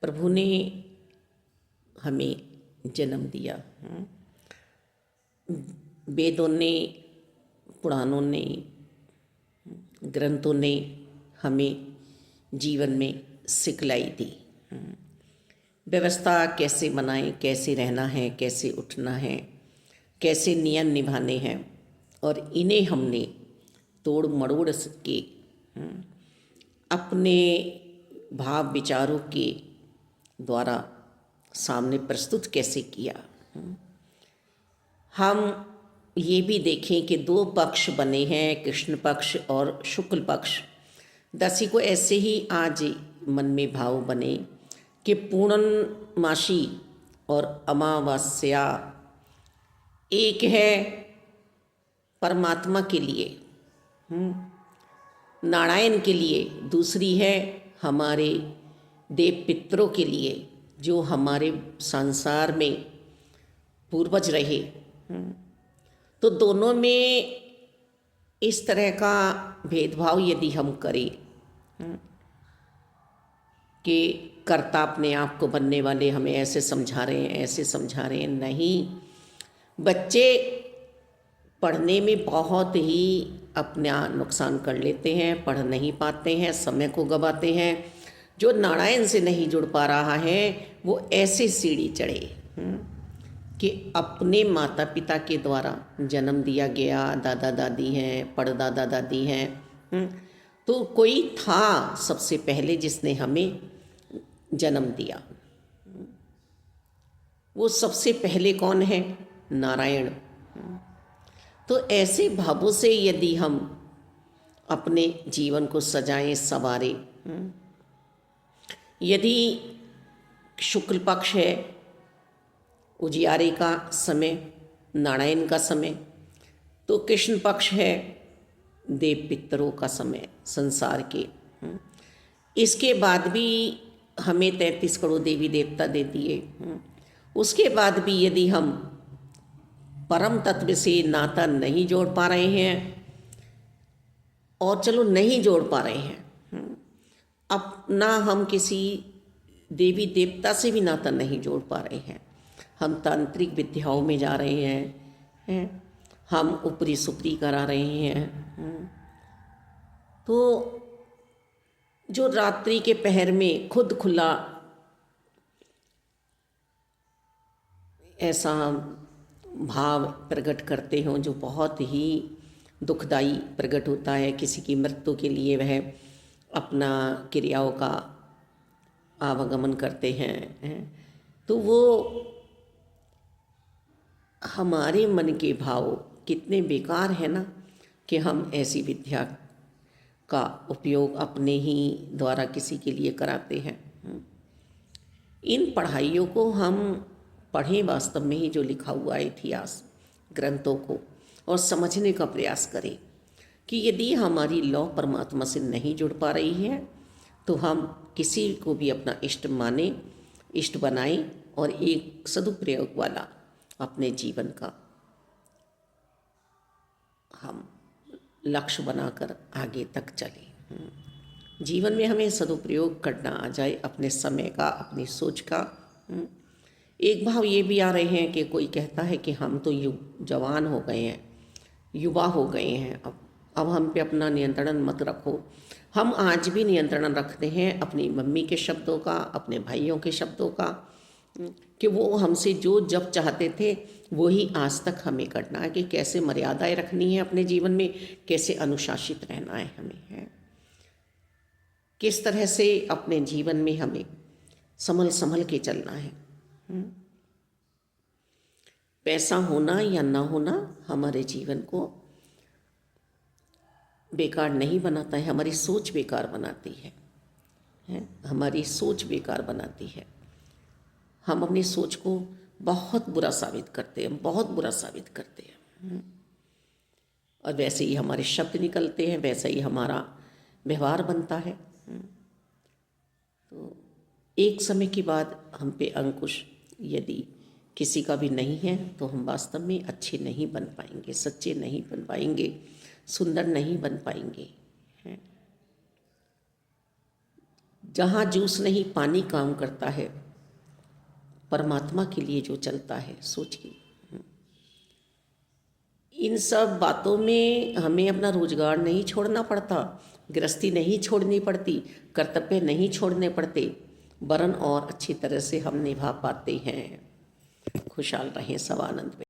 प्रभु ने हमें जन्म दिया। वेदों ने, पुराणों ने, ग्रंथों ने हमें जीवन में सिखलाई दी। व्यवस्था कैसे बनाएं, कैसे रहना है, कैसे उठना है, कैसे नियम निभाने हैं, और इन्हें हमने तोड़ मरोड़ के अपने भाव विचारों के द्वारा सामने प्रस्तुत कैसे किया। हम ये भी देखें कि दो पक्ष बने हैं, कृष्ण पक्ष और शुक्ल पक्ष। दसी को ऐसे ही आज मन में भाव बने कि पूर्णमासी और अमावस्या एक है परमात्मा के लिए, नारायण के लिए, दूसरी है हमारे देव पितरों के लिए जो हमारे संसार में पूर्वज रहे। तो दोनों में इस तरह का भेदभाव यदि हम करें कि कर्ता अपने आप को बनने वाले हमें ऐसे समझा रहे हैं, ऐसे समझा रहे हैं, नहीं। बच्चे पढ़ने में बहुत ही अपना नुकसान कर लेते हैं, पढ़ नहीं पाते हैं, समय को गंवाते हैं। जो नारायण से नहीं जुड़ पा रहा है वो ऐसे सीढ़ी चढ़े कि अपने माता पिता के द्वारा जन्म दिया गया, दादा दादी हैं, परदादा दादी हैं, तो कोई था सबसे पहले जिसने हमें जन्म दिया। वो सबसे पहले कौन है? नारायण। तो ऐसे भावों से यदि हम अपने जीवन को सजाएं, संवारें, यदि शुक्ल पक्ष है, उजियारे का समय, नारायण का समय, तो कृष्ण पक्ष है देव पितरों का समय संसार के। इसके बाद भी हमें 33 करोड़ देवी देवता दे दिए। उसके बाद भी यदि हम परम तत्व से नाता नहीं जोड़ पा रहे हैं, और चलो नहीं जोड़ पा रहे हैं, अब ना हम किसी देवी देवता से भी नाता नहीं जोड़ पा रहे हैं, हम तांत्रिक विद्याओं में जा रहे हैं, हम ऊपरी सुपरी करा रहे हैं, तो जो रात्रि के पहर में खुद खुला ऐसा भाव प्रकट करते हों जो बहुत ही दुखदाई प्रकट होता है। किसी की मृत्यु के लिए वह अपना क्रियाओं का आवागमन करते हैं, तो वो हमारे मन के भाव कितने बेकार है ना कि हम ऐसी विद्या का उपयोग अपने ही द्वारा किसी के लिए कराते हैं। इन पढ़ाइयों को हम पढ़ें, वास्तव में ही जो लिखा हुआ है इतिहास ग्रंथों को, और समझने का प्रयास करें कि यदि हमारी लौ परमात्मा से नहीं जुड़ पा रही है तो हम किसी को भी अपना इष्ट माने, इष्ट बनाएं, और एक सदुपयोग वाला अपने जीवन का हम लक्ष्य बनाकर आगे तक चलें। जीवन में हमें सदुपयोग करना आ जाए अपने समय का, अपनी सोच का। एक भाव ये भी आ रहे हैं कि कोई कहता है कि हम तो जवान हो गए हैं, युवा हो गए हैं, अब हम पे अपना नियंत्रण मत रखो। हम आज भी नियंत्रण रखते हैं अपनी मम्मी के शब्दों का, अपने भाइयों के शब्दों का, कि वो हमसे जो जब चाहते थे वही आज तक हमें करना है, कि कैसे मर्यादाएं रखनी है अपने जीवन में, कैसे अनुशासित रहना है हमें, है किस तरह से अपने जीवन में हमें संभल संभल के चलना है। पैसा होना या ना होना हमारे जीवन को बेकार नहीं बनाता है, हमारी सोच बेकार बनाती है, हमारी सोच बेकार बनाती है। हम अपनी सोच को बहुत बुरा साबित करते हैं, बहुत बुरा साबित करते हैं, और वैसे ही हमारे शब्द निकलते हैं, वैसा ही हमारा व्यवहार बनता है। तो एक समय के बाद हम पे अंकुश यदि किसी का भी नहीं है तो हम वास्तव में अच्छे नहीं बन पाएंगे, सच्चे नहीं बन पाएंगे, सुंदर नहीं बन पाएंगे। जहाँ जूस नहीं पानी काम करता है, परमात्मा के लिए जो चलता है, सोचिए। इन सब बातों में हमें अपना रोजगार नहीं छोड़ना पड़ता, गृहस्थी नहीं छोड़नी पड़ती, कर्तव्य नहीं छोड़ने पड़ते, वरन और अच्छी तरह से हम निभा पाते हैं। खुशहाल रहें, सब आनंद में।